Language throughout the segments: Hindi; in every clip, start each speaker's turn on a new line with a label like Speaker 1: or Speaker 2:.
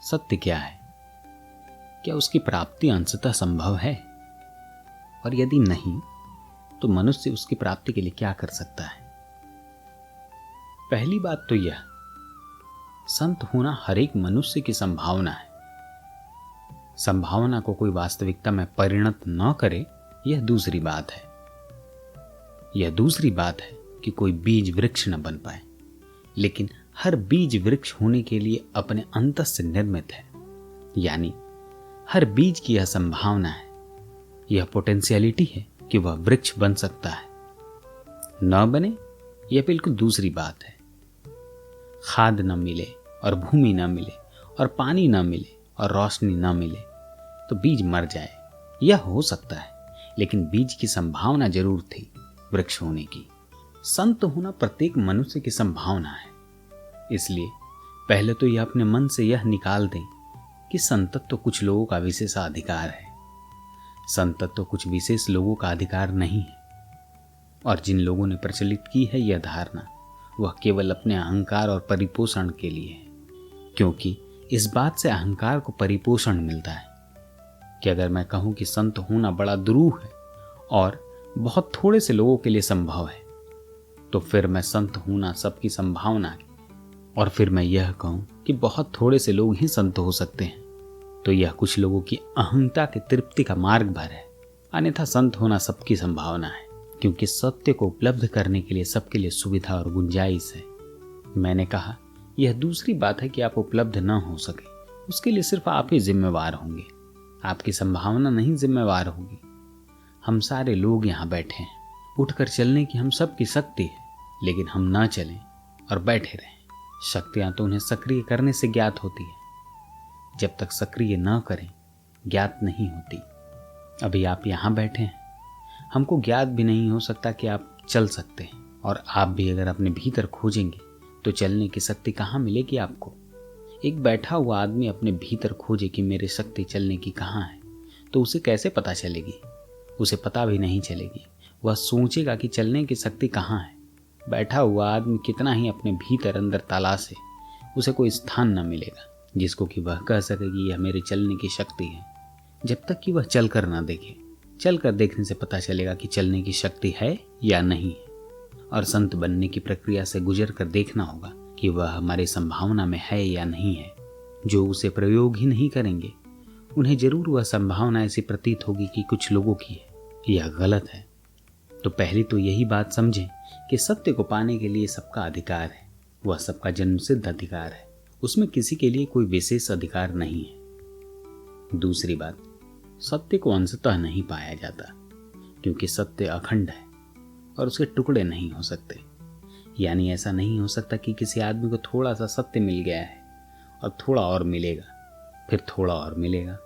Speaker 1: सत्य क्या है? क्या उसकी प्राप्ति अंशतः संभव है? और यदि नहीं, तो मनुष्य उसकी प्राप्ति के लिए क्या कर सकता है? पहली बात तो यह, संत होना हर एक मनुष्य की संभावना है। संभावना को कोई वास्तविकता में परिणत न करे, यह दूसरी बात है। यह दूसरी बात है कि कोई बीज वृक्ष न बन पाए, लेकिन हर बीज वृक्ष होने के लिए अपने अंतस से निर्मित है। यानी हर बीज की यह संभावना है, यह पोटेंशियलिटी है कि वह वृक्ष बन सकता है। न बने, यह बिल्कुल दूसरी बात है। खाद न मिले और भूमि न मिले और पानी न मिले और रोशनी न मिले तो बीज मर जाए, यह हो सकता है। लेकिन बीज की संभावना जरूर थी वृक्ष होने की। संत होना प्रत्येक मनुष्य की संभावना है। इसलिए पहले तो यह अपने मन से यह निकाल दें कि संतत्व कुछ लोगों का विशेषाधिकार है। संतत्व कुछ विशेष लोगों का अधिकार नहीं है। और जिन लोगों ने प्रचलित की है यह धारणा, वह केवल अपने अहंकार और परिपोषण के लिए है। क्योंकि इस बात से अहंकार को परिपोषण मिलता है कि अगर मैं कहूं कि संत होना बड़ा दुरूह है और बहुत थोड़े से लोगों के लिए संभव है, तो फिर मैं संत होना सबकी संभावना है और फिर मैं यह कहूं कि बहुत थोड़े से लोग ही संत हो सकते हैं, तो यह कुछ लोगों की अहंता की तृप्ति का मार्ग भर है। अन्यथा संत होना सबकी संभावना है, क्योंकि सत्य को उपलब्ध करने के लिए सबके लिए सुविधा और गुंजाइश है। मैंने कहा यह दूसरी बात है कि आप उपलब्ध न हो सके, उसके लिए सिर्फ आप ही जिम्मेवार होंगे। आपकी संभावना नहीं जिम्मेवार होगी। हम सारे लोग यहाँ बैठे हैं, उठकर चलने की हम सबकी शक्ति है, लेकिन हम ना चलें और बैठे रहें। शक्तियाँ तो उन्हें सक्रिय करने से ज्ञात होती है। जब तक सक्रिय न करें, ज्ञात नहीं होती। अभी आप यहाँ बैठे हैं, हमको ज्ञात भी नहीं हो सकता कि आप चल सकते हैं। और आप भी अगर अपने भीतर खोजेंगे तो चलने की शक्ति कहाँ मिलेगी आपको? एक बैठा हुआ आदमी अपने भीतर खोजे कि मेरी शक्ति चलने की कहाँ है, तो उसे कैसे पता चलेगी? उसे पता भी नहीं चलेगी। वह सोचेगा कि चलने की शक्ति कहाँ है। बैठा हुआ आदमी कितना ही अपने भीतर अंदर तलाशे, उसे कोई स्थान न मिलेगा जिसको कि वह कह सके कि यह मेरे चलने की शक्ति है, जब तक कि वह चल कर ना देखे। चल कर देखने से पता चलेगा कि चलने की शक्ति है या नहीं है। और संत बनने की प्रक्रिया से गुजर कर देखना होगा कि वह हमारी संभावना में है या नहीं है। जो उसे प्रयोग ही नहीं करेंगे, उन्हें जरूर वह संभावना ऐसी प्रतीत होगी कि कुछ लोगों की है। यह गलत है। तो पहली तो यही बात समझें कि सत्य को पाने के लिए सबका अधिकार है। वह सबका जन्मसिद्ध अधिकार है, उसमें किसी के लिए कोई विशेष अधिकार नहीं है। दूसरी बात, सत्य को अंशतः नहीं पाया जाता, क्योंकि सत्य अखंड है और उसके टुकड़े नहीं हो सकते। यानी ऐसा नहीं हो सकता कि किसी आदमी को थोड़ा सा सत्य मिल गया है और थोड़ा और मिलेगा, फिर थोड़ा और मिलेगा।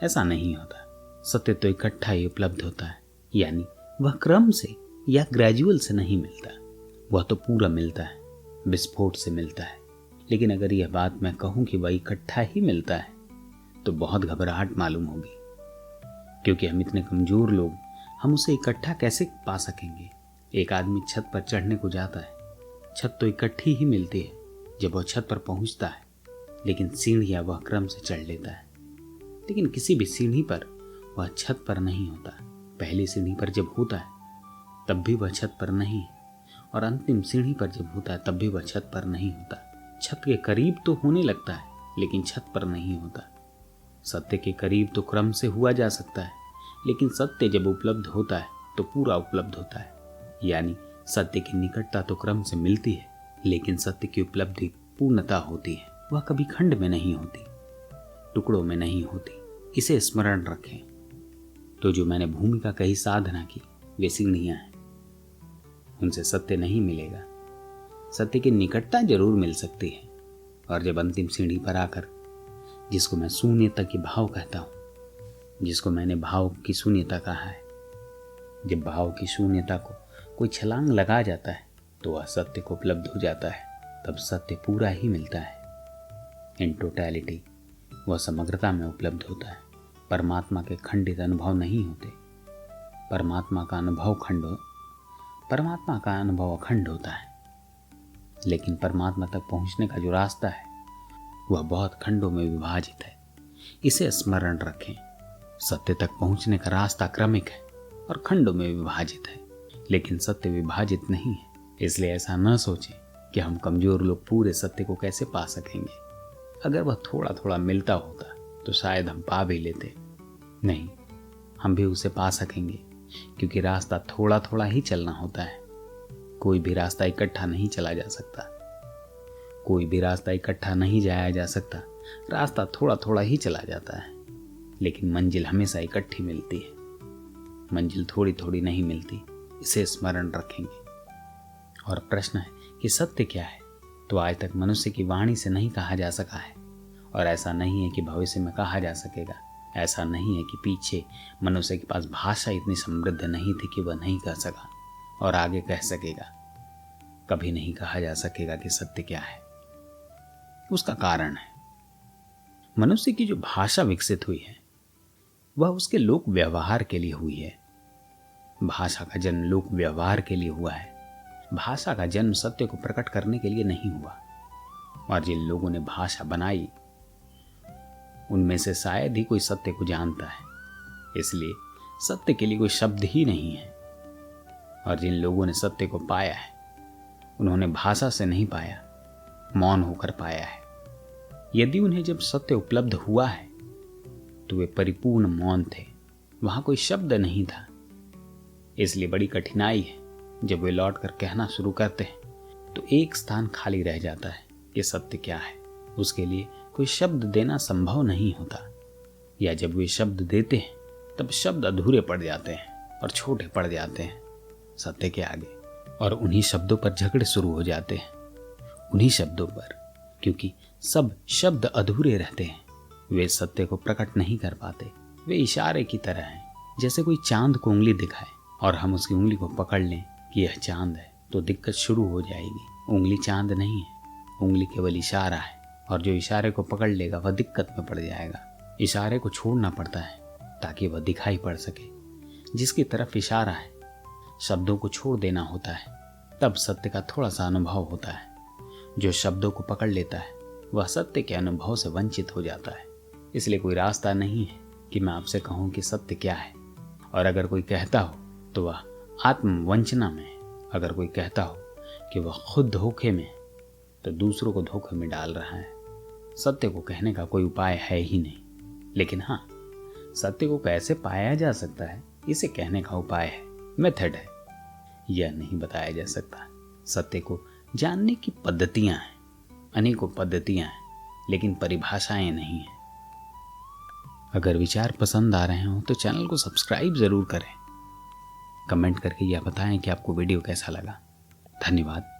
Speaker 1: ऐसा नहीं होता। सत्य तो इकट्ठा ही उपलब्ध होता है। यानी वह क्रम से या ग्रेजुअल से नहीं मिलता, वह तो पूरा मिलता है, विस्फोट से मिलता है। लेकिन अगर यह बात मैं कहूं कि वह इकट्ठा ही मिलता है, तो बहुत घबराहट मालूम होगी, क्योंकि हम इतने कमजोर लोग, हम उसे इकट्ठा कैसे पा सकेंगे? एक आदमी छत पर चढ़ने को जाता है, छत तो इकट्ठी ही मिलती है जब वह छत पर पहुंचता है, लेकिन सीढ़ियां वह क्रम से चढ़ लेता है। लेकिन किसी भी सीढ़ी पर वह छत पर नहीं होता। पहली सीढ़ी पर जब होता है तब भी वह छत पर नहीं, और अंतिम सीढ़ी पर जब होता है तब भी वह छत पर नहीं होता। छत के करीब तो होने लगता है, लेकिन छत पर नहीं होता। सत्य के करीब तो क्रम से हुआ जा सकता है, लेकिन सत्य जब उपलब्ध होता है तो पूरा उपलब्ध होता है। यानी सत्य की निकटता तो क्रम से मिलती है, लेकिन सत्य की उपलब्धि पूर्णता होती है। वह कभी खंड में नहीं होती, टुकड़ों में नहीं होती। इसे स्मरण रखें। तो जो मैंने भूमिका कही साधना की, वे सीढ़ियां हैं, उनसे सत्य नहीं मिलेगा। सत्य की निकटता जरूर मिल सकती है। और जब अंतिम सीढ़ी पर आकर, जिसको मैं शून्यता की भाव कहता हूं, जिसको मैंने भाव की शून्यता कहा है, जब भाव की शून्यता को कोई छलांग लगा जाता है तो वह सत्य को उपलब्ध हो जाता है। तब सत्य पूरा ही मिलता है। इन टोटैलिटी, वह समग्रता में उपलब्ध होता है। परमात्मा के खंडित अनुभव नहीं होते। परमात्मा का अनुभव अखंड होता है। लेकिन परमात्मा तक पहुंचने का जो रास्ता है वह बहुत खंडों में विभाजित है। इसे स्मरण रखें। सत्य तक पहुंचने का रास्ता क्रमिक है और खंडों में विभाजित है, लेकिन सत्य विभाजित नहीं है। इसलिए ऐसा न सोचें कि हम कमजोर लोग पूरे सत्य को कैसे पा सकेंगे। अगर वह थोड़ा थोड़ा मिलता होता तो शायद हम पा भी लेते। नहीं, हम भी उसे पा सकेंगे, क्योंकि रास्ता थोड़ा थोड़ा ही चलना होता है। कोई भी रास्ता इकट्ठा नहीं चला जा सकता, कोई भी रास्ता इकट्ठा नहीं जाया जा सकता। रास्ता थोड़ा थोड़ा ही चला जाता है, लेकिन मंजिल हमेशा इकट्ठी मिलती है। मंजिल थोड़ी थोड़ी नहीं मिलती, इसे स्मरण रखेंगे। और प्रश्न है कि सत्य क्या है, तो आज तक मनुष्य की वाणी से नहीं कहा जा सका है, और ऐसा नहीं है कि भविष्य में कहा जा सकेगा। ऐसा नहीं है कि पीछे मनुष्य के पास भाषा इतनी समृद्ध नहीं थी कि वह नहीं कह सका और आगे कह सकेगा। कभी नहीं कहा जा सकेगा कि सत्य क्या है। उसका कारण है, मनुष्य की जो भाषा विकसित हुई है वह उसके लोक व्यवहार के लिए हुई है। भाषा का जन्म लोक व्यवहार के लिए हुआ है। भाषा का जन्म सत्य को प्रकट करने के लिए नहीं हुआ। और जिन लोगों ने भाषा बनाई उनमें से शायद ही कोई सत्य को जानता है, इसलिए सत्य के लिए कोई शब्द ही नहीं है। और जिन लोगों ने सत्य को पाया है उन्होंने भाषा से नहीं पाया, मौन होकर पाया है। यदि उन्हें जब सत्य उपलब्ध हुआ है तो वे परिपूर्ण मौन थे, वहां कोई शब्द नहीं था। इसलिए बड़ी कठिनाई है जब वे लौट कर कहना शुरू करते हैं तो एक स्थान खाली रह जाता है कि सत्य क्या है। उसके लिए कोई शब्द देना संभव नहीं होता, या जब वे शब्द देते हैं तब शब्द अधूरे पड़ जाते हैं और छोटे पड़ जाते हैं सत्य के आगे। और उन्हीं शब्दों पर झगड़े शुरू हो जाते हैं, उन्हीं शब्दों पर, क्योंकि सब शब्द अधूरे रहते हैं। वे सत्य को प्रकट नहीं कर पाते। वे इशारे की तरह हैं। जैसे कोई चांद को उंगली दिखाए और हम उसकी उंगली को पकड़ लें कि यह चांद है, तो दिक्कत शुरू हो जाएगी। उंगली चांद नहीं है, उंगली केवल इशारा है, और जो इशारे को पकड़ लेगा वह दिक्कत में पड़ जाएगा। इशारे को छोड़ना पड़ता है ताकि वह दिखाई पड़ सके। जिसकी तरफ इशारा है, शब्दों को छोड़ देना होता है, तब सत्य का थोड़ा सा अनुभव होता है। जो शब्दों को पकड़ लेता है वह सत्य के अनुभव से वंचित हो जाता है। इसलिए कोई रास्ता नहीं है कि मैं आपसे कहूं कि सत्य क्या है। और अगर कोई कहता हो तो वह आत्मवंचना में है। अगर कोई कहता हो कि वह खुद धोखे में, तो दूसरों को धोखे में डाल रहा है। सत्य को कहने का कोई उपाय है ही नहीं, लेकिन हाँ, सत्य को कैसे पाया जा सकता है इसे कहने का उपाय है, मेथड है। यह नहीं बताया जा सकता। सत्य को जानने की पद्धतियां हैं, अनेकों पद्धतियां हैं, लेकिन परिभाषाएं नहीं हैं। अगर विचार पसंद आ रहे हो तो चैनल को सब्सक्राइब जरूर करें। कमेंट करके यह बताएं कि आपको वीडियो कैसा लगा। धन्यवाद।